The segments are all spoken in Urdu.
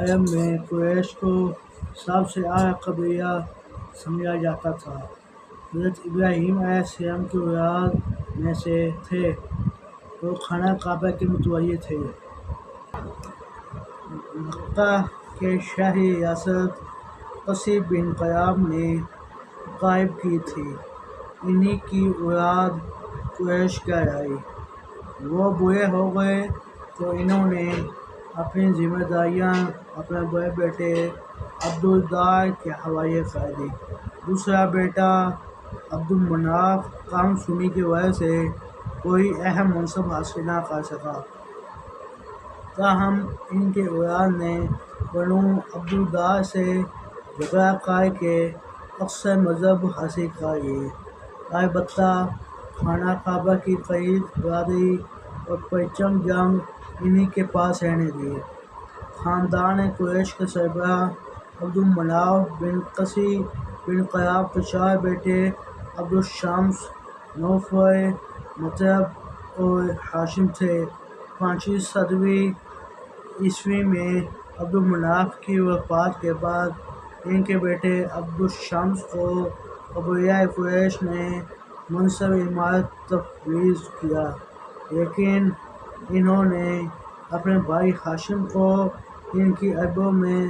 عالم میں قریش کو سب سے اعلیٰ قبیلہ سمجھا جاتا تھا۔ حضرت ابراہیم علیہ السلام کی اولاد میں سے تھے۔ وہ خانہ کعبہ کے متولی تھے۔ مکہ کے شہری ریاست قصی بن کلاب نے قائم کی تھی۔ انہی کی اولاد قریش کہلائی۔ وہ بوڑھے ہو گئے تو انہوں نے اپنی ذمہ داریاں اپنے بڑے بیٹے عبدالدار کے حوالے کر دیں۔ دوسرا بیٹا عبدالمناف کم سنی کی وجہ سے کوئی اہم منصب حاصل نہ کر سکا۔ تاہم ان کی اولاد نے بنو عبدالدار سے جھگڑا کر کے اکثر مذہب حاصل کر لیے۔ البتہ خانہ کعبہ کی خرید برادری اور پرچم جنگ انہی کے پاس رہنے دیے۔ خاندان قریش کے سربراہ عبدالمناف بن قصی بن کلاب کے چار بیٹے عبدالشمس، نوفل، مطلب اور ہاشم تھے۔ 5ویں صدی عیسوی میں عبدالمناف کی وفات کے بعد ان کے بیٹے عبدالشمس کو قبیلہ قریش نے منصب امارت تفویض کیا، لیکن انہوں نے اپنے بھائی ہاشم کو ان کی عربوں میں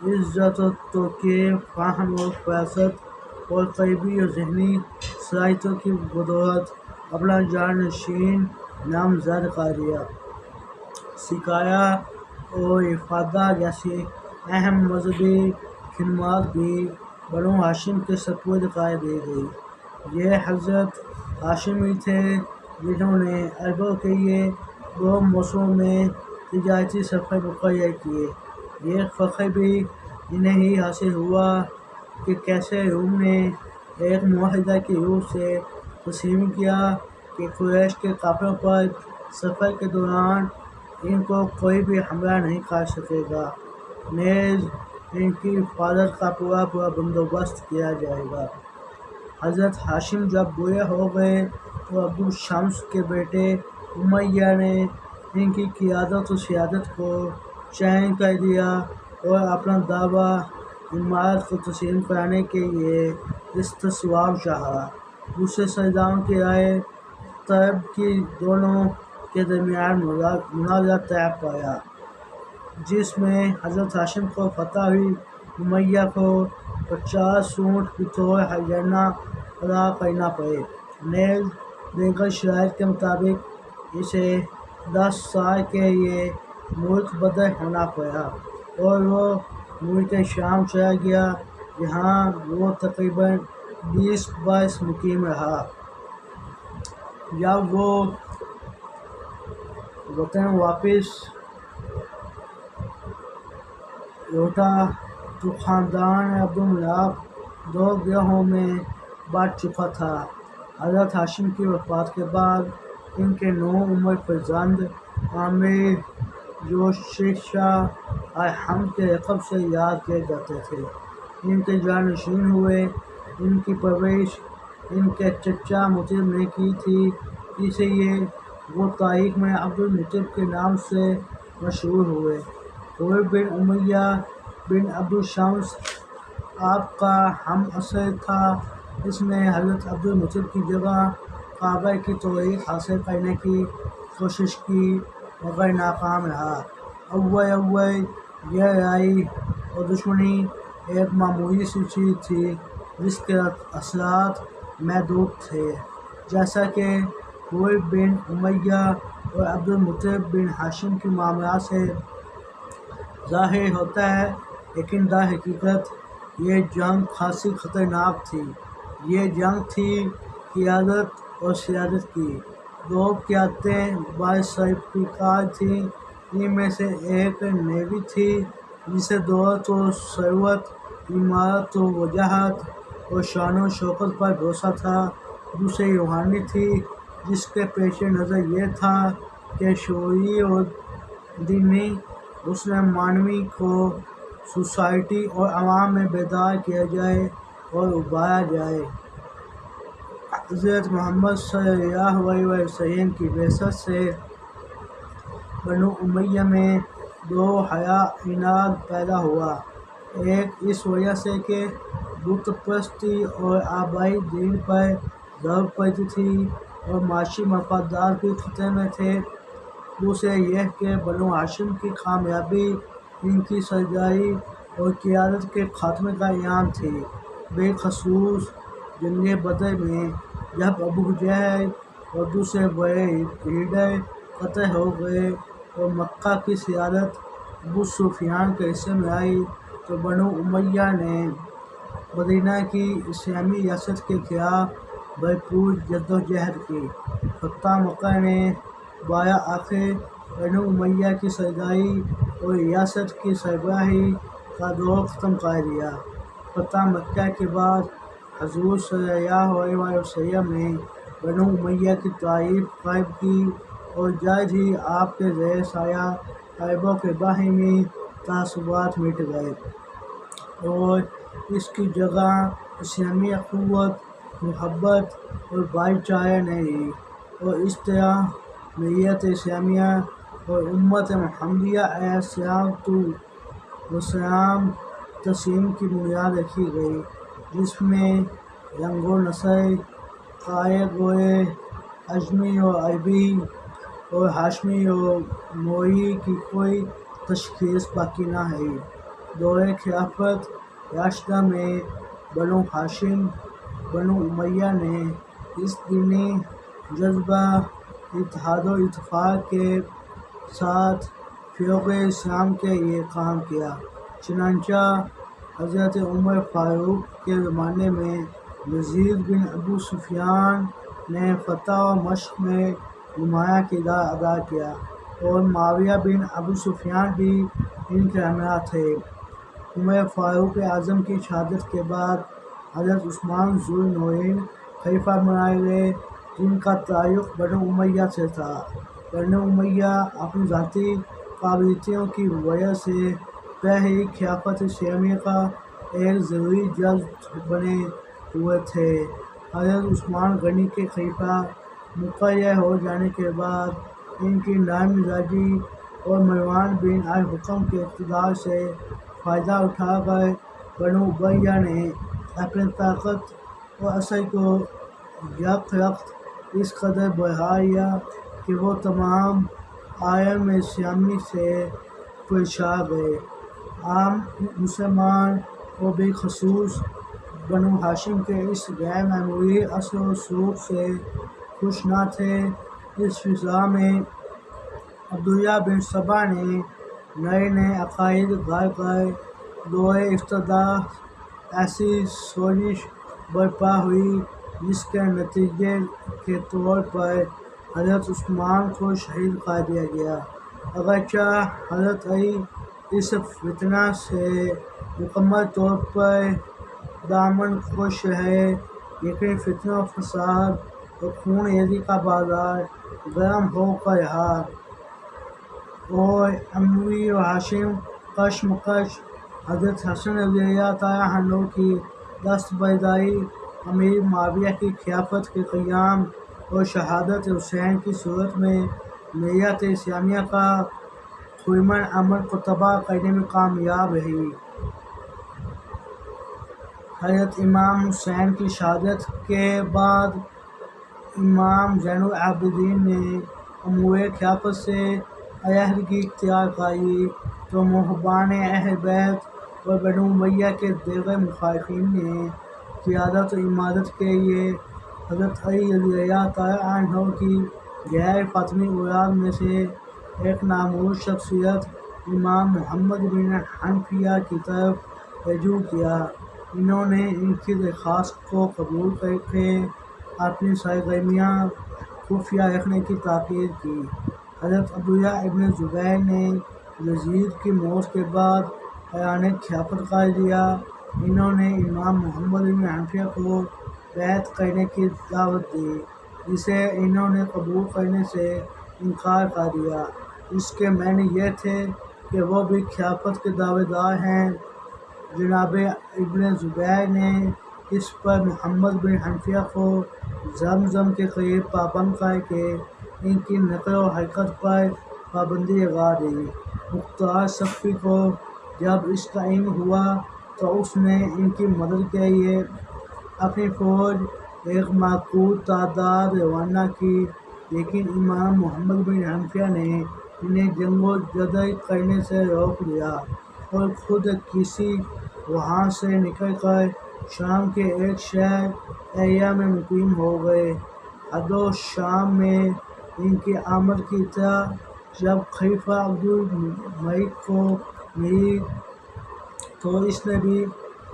عزت و توقیر، فہم و فراست اور قلبی و ذہنی صلاحیتوں کی بدولت اپنا جانشین نامزد کر دیا۔ سقایا اور افادہ جیسی اہم مذہبی خدمات بھی بنو ہاشم کے سپرد کر دی گئی۔ یہ حضرت ہاشم ہی تھے جنہوں نے عربوں کے لیے 2 موسموں میں تجارتی سفر مقرر کیے۔ یہ فخر بھی انہیں ہی حاصل ہوا کہ کیسے روم نے ایک معاہدہ کی روح سے تسلیم کیا کہ قریش کے قافلوں پر سفر کے دوران ان کو کوئی بھی حملہ نہیں کر سکے گا، نیز ان کی حفاظت کا پورا بندوبست کیا جائے گا۔ حضرت ہاشم جب بوڑھے ہو گئے تو عبدالشمس کے بیٹے امیہ نے ان کی قیادت و سیادت کو چیلنج کر دیا اور اپنا دعویٰ امارت کو تسلیم کرانے کے لیے استصواب چاہا۔ دوسرے سرداروں کی رائے طلب کی دونوں کے درمیان مناظرہ طے پایا، جس میں حضرت ہاشم کو فتح ہوئی۔ امیہ کو 50 اونٹ بطور ہرجانہ ادا کرنا پڑے، نیز دیگر شرائط کے مطابق اسے 10 سال کے لیے ملک بدر ہونا پڑا اور وہ ملک شام چلا گیا، جہاں وہ تقریباً 20 برس مقیم رہا۔ جب وہ وطن واپس لوٹا تو خاندان عبدالمناف 2 گروہوں میں بٹ چکا تھا۔ حضرت ہاشم کی وفات کے بعد ان کے 9 عمر فرزند عامر، جو شیر شاہ الحمد کے لقب سے یاد کیے جاتے تھے، ان کے جانشین ہوئے۔ ان کی پرورش ان کے چچا مطلب نے کی تھی، اس لیے وہ تاریخ میں عبدالمطلب کے نام سے مشہور ہوئے۔ حر بن امیہ بن عبدالشمس آپ کا ہم عصر تھا۔ اس نے حضرت عبدالمطلب کی جگہ کعبہ کی توثیق حاصل کرنے کی کوشش کی مگر ناکام رہا۔ اول یہ لڑائی اور دشمنی ایک معمولی سی چیز تھی جس کے اثرات محدود تھے، جیسا کہ حر بن امیہ اور عبدالمطلب بن ہاشم کے معاملات سے ظاہر ہوتا ہے، لیکن در حقیقت یہ جنگ خاصی خطرناک تھی۔ یہ جنگ تھی قیادت اور سیادت کی۔ 2 قیادتیں برسرپیکار تھیں۔ ان میں سے ایک نیوی تھی جسے دولت و ثروت، امارت و وجاہت اور شان و شوکت پر بھروسہ تھا۔ دوسری روحانی تھی جس کے پیش نظر یہ تھا کہ شعوری اور دینی حسن معنوی کو سوسائٹی اور عوام میں بیدار کیا جائے اور ابھارا جائے۔ حضرت محمد صلی اللہ علیہ وسلم کی بعثت سے بنو امیہ میں دو حیا عناد پیدا ہوا، ایک اس وجہ سے کہ بت پرستی اور آبائی دین پر ضرب پڑتی تھی اور معاشی مفادات بھی خطرے میں تھے، دوسرے یہ کہ بنو ہاشم کی کامیابی ان کی سربراہی اور قیادت کے خاتمے کا اعلان تھی، بالخصوص جنگ بدر میں جب ابو جہل اور دوسرے بڑے لیڈر قتل ہو گئے اور مکہ کی سیادت ابو سفیان کے حصے میں آئی تو بنو امیہ نے مدینہ کی اسلامی ریاست کے خلاف بھرپور جدوجہد کی۔ فتح مکہ نے برائے آخر بنو امیہ کی سرداری اور ریاست کی سربراہی کا دور ختم کر دیا۔ فتح مکہ کے بعد حضور صلی اللہ علیہ وسلم نے بنو امیہ کی تعریف قائم کی اور جلد ہی آپ کے زیر سایہ عربوں کے باہمی تعصبات مٹ گئے اور اس کی جگہ اسلامی اخوت، محبت اور بھائی چارہ نے لی، اور اس طرح ملت اسلامیہ اور امت محمدیہ علیہ الصلوۃ والسلام تقسیم کی بنیاد رکھی گئی، جس میں رنگ و نسل، کالے گورے، عجمی و عربی اور ہاشمی و موری کی کوئی تشخیص باقی نہ رہی۔ دور خلافت راشدہ میں بنو ہاشم بنو امیہ نے اس دینی جذبہ، اتحاد و اتفاق کے ساتھ فروغ اسلام کے لیے کام کیا، چنانچہ حضرت عمر فاروق کے زمانے میں یزید بن ابو سفیان نے فتح و مشق میں نمایاں کردار ادا کیا اور معاویہ بن ابو سفیان بھی ان کے ہمراہ تھے۔ عمر فاروق اعظم کی شہادت کے بعد حضرت عثمان ذو النورین خلیفہ بنائے گئے، جن کا تعلق بنو امیہ سے تھا۔ بنو امیہ اپنی ذاتی قابلیتوں کی وجہ سے پہلی خلافت اسلامیہ کا ایک ضروری جز بنے ہوئے تھے۔ حضرت عثمان غنی کے خلیفہ مقرر ہو جانے کے بعد ان کی نرم مزاجی اور مروان بن الحکم کے اقتدار سے فائدہ اٹھا کر بنو امیہ نے اپنی طاقت و اثر کو یک وقت اس قدر بڑھا لیا کہ وہ تمام عالم اسلامی سے پرچا گئے۔ عام مسلمان اور بالخصوص بنو ہاشم کے اس غیر معمولی اثر و رسوخ سے خوش نہ تھے۔ اس فضا میں عبداللہ بن سبا نے نئے نئے عقائد گھڑ کر دور افتتاح ایسی سوزش برپا ہوئی جس کے نتیجے کے طور پر حضرت عثمان کو شہید کر دیا گیا۔ اگرچہ حضرت علی اس فتنہ سے مکمل طور پر دامن کش رہے، لیکن فتنہ و فساد اور خون ریزی کا بازار گرم ہو کر رہا اور اموی و ہاشم کشمکش حضرت حسن رضی اللہ تعالیٰ عنہ کی دست برداری، امیر معاویہ کی خلافت کے قیام اور شہادت حسین کی صورت میں ملت اسلامیہ کا خرمن امن کو تباہ کرنے میں کامیاب رہی۔ حضرت امام حسین کی شہادت کے بعد امام زین العابدین نے امور خلافت سے علیحدگی اختیار کر لی تو محبان اہل بیت اور بنو امیہ کے دیگر مخالفین نے قیادت و امارت کے لیے حضرت علی رضی اللہ تعالیٰ عنہ کی غیر فاطمی اولاد میں سے ایک نامور شخصیت امام محمد بن حنفیہ کی طرف رجوع کیا۔ انہوں نے ان کی درخواست کو قبول کر کے اپنی سرگرمیاں خفیہ رکھنے کی تاکید کی۔ حضرت عبداللہ ابن زبیر نے یزید کی موت کے بعد اعلان خلافت کر دیا۔ انہوں نے امام محمد بن حنفیہ کو بیعت کرنے کی دعوت دی، جسے انہوں نے قبول کرنے سے انکار کر دیا۔ اس کے معنی یہ تھے کہ وہ بھی خلافت کے دعوے دار ہیں۔ جناب ابن زبیر نے اس پر محمد بن حنفیہ کو زمزم کے قریب پابند کر کے ان کی نقل و حرکت پر پابندی لگا دی۔ مختار صفوی کو جب اس کا علم ہوا تو اس نے ان کی مدد کے لیے اپنی فوج ایک معقول تعداد روانہ کی، لیکن امام محمد بن حنفیہ نے انہیں جنگ و جدل کرنے سے روک دیا اور خود کسی وہاں سے نکل کر شام کے ایک شہر ایلیا میں مقیم ہو گئے۔ حدود شام میں ان کی آمد کی اطلاع جب خلیفہ عبدالملک کو ملی تو اس نے بھی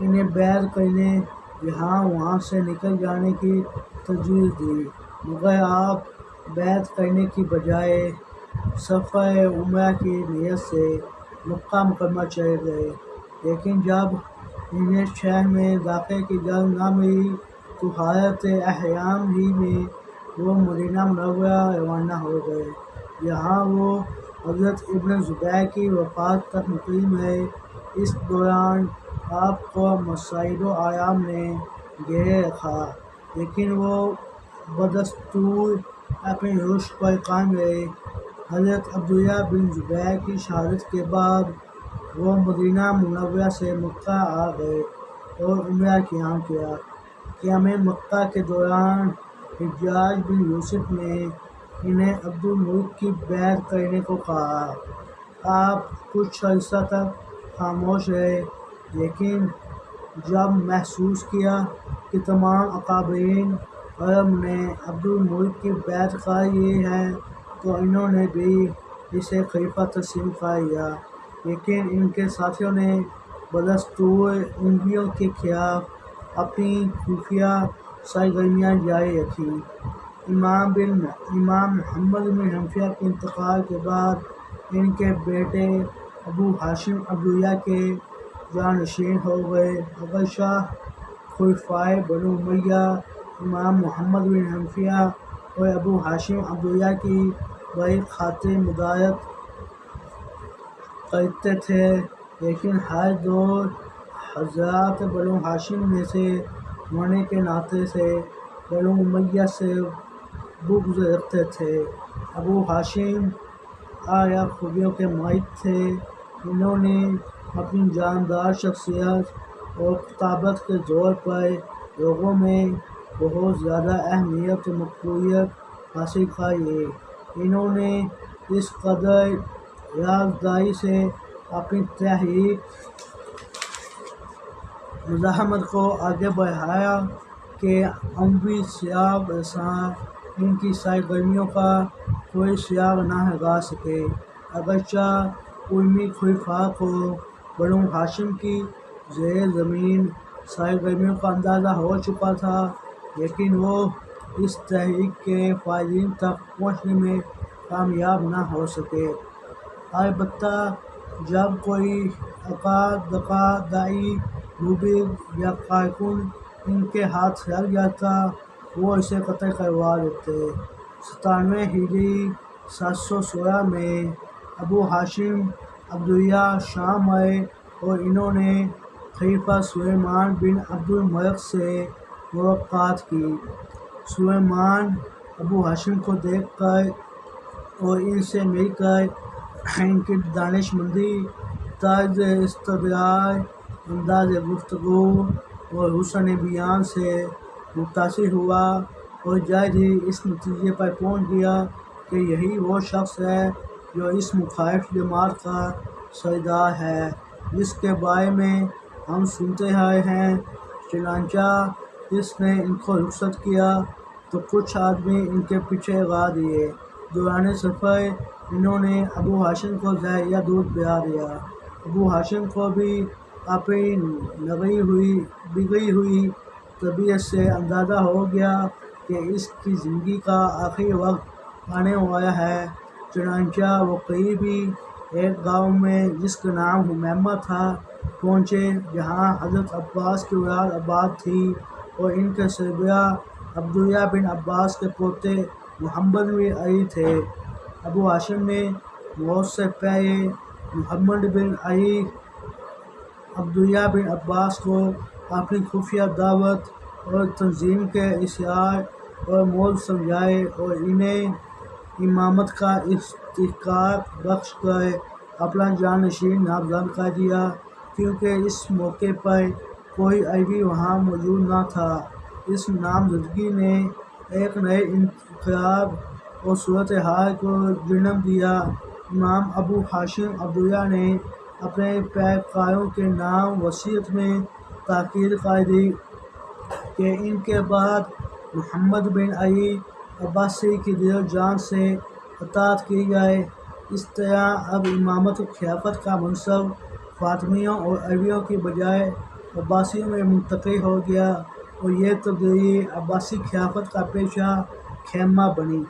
انہیں بیعت کرنے یہاں وہاں سے نکل جانے کی تجویز دی، مگر آپ بیعت کرنے کی بجائے سفر عمرہ کی نیت سے مکہ مکرمہ چلے گئے، لیکن جب انہیں شہر میں داخلے کی اجازت نہ ملی تو حالت احرام ہی میں وہ مدینہ منورہ روانہ ہو گئے۔ یہاں وہ حضرت ابن زبیر کی وفات تک مقیم رہے۔ اس دوران آپ کو مصائب و آلام نے گھیرے رکھا، لیکن وہ بدستور اپنی رشد پر قائم رہے۔ حضرت عبداللہ بن زبیر کی شہادت کے بعد وہ مدینہ منورہ سے مکہ آ گئے اور عمرہ قیام کیا۔ قیام مکہ کے دوران حجاج بن یوسف نے انہیں عبدالملک کی بیعت کرنے کو کہا۔ آپ کچھ عرصہ تک خاموش رہے، لیکن جب محسوس کیا کہ تمام اکابرین عرب نے عبدالملک کی بیعت کر لی ہے تو انہوں نے بھی اسے خلیفہ تسلیم کر لیا، لیکن ان کے ساتھیوں نے بدستور انگریزوں کے خلاف اپنی خفیہ سرگرمیاں جاری رکھیں۔ امام محمد بن حنفیہ کے انتقال کے بعد ان کے بیٹے ابو ہاشم عبداللہ کے جانشین ہو گئے۔ اگرچہ خلفائے بنو امیہ امام محمد بن حنفیہ اور ابو ہاشم عبداللہ کی بڑی خاطر مدارت کرتے تھے، لیکن ہر دور حضرات بنو ہاشم میں سے ہونے کے ناطے سے بنو امیہ سے بغض رکھتے تھے۔ ابو ہاشم اعلیٰ خوبیوں کے مالک تھے۔ انہوں نے اپنی جاندار شخصیت اور خطابت کے زور پر لوگوں میں بہت زیادہ اہمیت و مقبولیت حاصل کر لی۔ انہوں نے اس قدر رازداری سے اپنی تحریک مزاحمت کو آگے بڑھایا کہ اموی سراغ رساں ان کی سرگرمیوں کا کوئی سراغ نہ لگا سکے۔ اگرچہ اموی خلفاء کو بنو ہاشم کی زیر زمین سرگرمیوں کا اندازہ ہو چکا تھا، لیکن وہ اس تحریک کے فائزین تک پہنچنے میں کامیاب نہ ہو سکے۔ البتہ جب کوئی عقادقہ، داعی، مبلغ یا کارکن ان کے ہاتھ لگ جاتا وہ اسے قتل کروا دیتے۔ 97 ہجری 716 میں ابو ہاشم عبداللہ شام آئے اور انہوں نے خلیفہ سلیمان بن عبدالملک سے ملاقات کی۔ سلیمان ابو ہاشم کو دیکھ کر اور ان سے مل کر ان کی دانش مندی، طرز استدلال، انداز گفتگو اور حسن بیان سے متاثر ہوا اور جلد ہی اس نتیجے پر پہنچ گیا کہ یہی وہ شخص ہے جو اس مخالف جماعت کا سردار ہے جس کے بارے میں ہم سنتے آئے ہیں۔ چنانچہ اس نے ان کو رخصت کیا تو کچھ آدمی ان کے پیچھے لگا دیے۔ دوران سفر انہوں نے ابو ہاشم کو زہریلا دودھ پلا دیا۔ ابو ہاشم کو بھی اپنی بگڑی ہوئی طبیعت سے اندازہ ہو گیا کہ اس کی زندگی کا آخری وقت آنے والا ہے، چنانچہ وہ قریب ہی ایک گاؤں میں جس کا نام حمیمہ تھا پہنچے، جہاں حضرت عباس کی اولاد آباد تھی اور ان کے سربراہ عبداللہ بن عباس کے پوتے محمد بن علی تھے۔ ابو ہاشم نے موت سے پہلے محمد بن علی عبداللہ بن عباس کو اپنی خفیہ دعوت اور تنظیم کے اسرار اور مول سمجھائے اور انہیں امامت کا استحقاق بخش کر اپنا جانشین نامزد کر دیا، کیونکہ اس موقع پر کوئی عربی وہاں موجود نہ تھا۔ اس نامزدگی نے ایک نئے انقلاب اور صورتحال کو جنم دیا۔ امام ابو ہاشم عبداللہ نے اپنے پیروکاروں کے نام وصیت میں تاکید کر دی کہ ان کے بعد محمد بن علی عباسی کی دل و جان سے اطاعت کی جائے۔ اس طرح اب امامت و خلافت کا منصب فاطمیوں اور عربیوں کی بجائے عباسیوں میں منتقل ہو گیا، اور یہ تبدیلی عباسی خلافت کا پیشہ خیمہ بنی۔